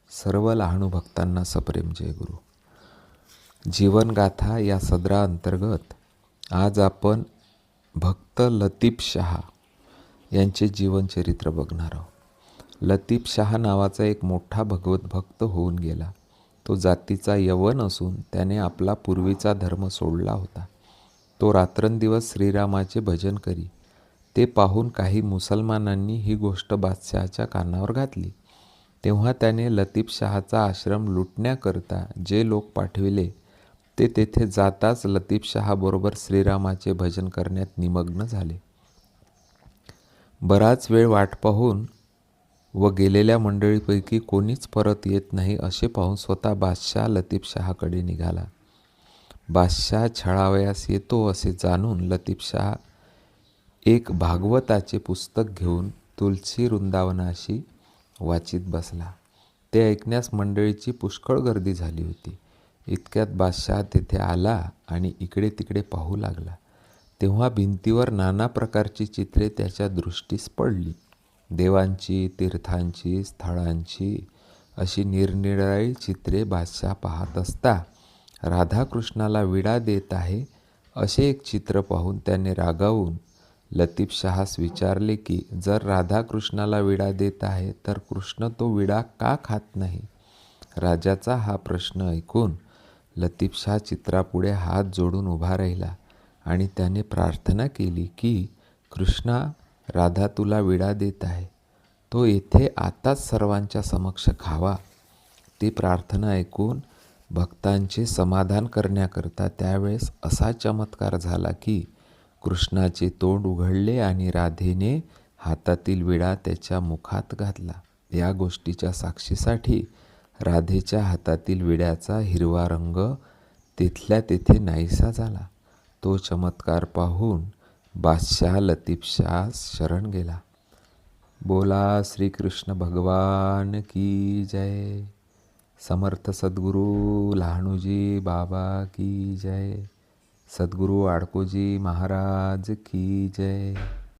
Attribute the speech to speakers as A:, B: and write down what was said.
A: सर्व लहानू भक्तांना सप्रेम जय गुरु. जीवनगाथा या सदराअंतर्गत आज आपण भक्त लतीफ शाह यांचे जीवनचरित्र बघणार आहोत. लतीफ शाह नावाचा एक मोठा भगवत भक्त होऊन गेला. तो जातीचा यवन असून त्याने आपला पूर्वीचा धर्म सोडला होता. तो रात्रंदिवस श्रीरामाचे भजन करी. ते पाहून काही मुसलमानांनी ही गोष्ट बादशहाच्या कानावर घातली. तेव्हा त्याने लतीफ शाहचा आश्रम लुटण्याकरता जे लोक पाठविले ते तेथे जाताच लतीफ शाहबरोबर श्रीरामाचे भजन करण्यात निमग्न झाले. बराच वेळ वाट पाहून व गेलेल्या मंडळीपैकी कोणीच परत येत नाही असे पाहून स्वतः बादशाह लतीफ शाहकडे निघाला. बादशाह छळावयास येतो असे जाणून लतीफ शाह एक भागवताचे पुस्तक घेऊन तुलसी वृंदावनाशी वाचित बसला. ते ऐकण्यास मंडळीची पुष्कळ गर्दी झाली होती. इतक्यात बादशाह तेथे आला आणि इकडे तिकडे पाहू लागला. तेव्हा भिंतीवर नाना प्रकारची चित्रे त्याच्या दृष्टीस पडली. देवांची, तीर्थांची, स्थळांची अशी निरनिराळी चित्रे बादशाह पाहत असता राधाकृष्णाला विडा देत आहे असे एक चित्र पाहून त्याने रागावून लतीफ शाहस विचारले की जर राधाकृष्णाला विडा देत आहे तर कृष्ण तो विडा का खात नाही. राजाचा हा प्रश्न ऐकून लतीफ शाह चित्रापुढे हात जोडून उभा राहिला आणि त्याने प्रार्थना केली की कृष्णा, राधा तुला विडा देत आहे, तो येथे आताच सर्वांच्या समक्ष खावा. ती प्रार्थना ऐकून भक्तांचे समाधान करण्याकरता त्यावेळेस असा चमत्कार झाला की कृष्णाचे तोंड उघडले आणि राधेने हातातील विडा त्याच्या मुखात घातला. या गोष्टीच्या साक्षीसाठी राधेच्या हातातील विड्याचा हिरवा रंग तिथल्या तेथे नाहीसा झाला. तो चमत्कार पाहून बादशाह लतीफ शाह शरण गेला. बोला श्रीकृष्ण भगवान की जय. समर्थ सद्गुरू लहानूजी बाबा की जय. सद्गुरू आडकोजी महाराज की जय.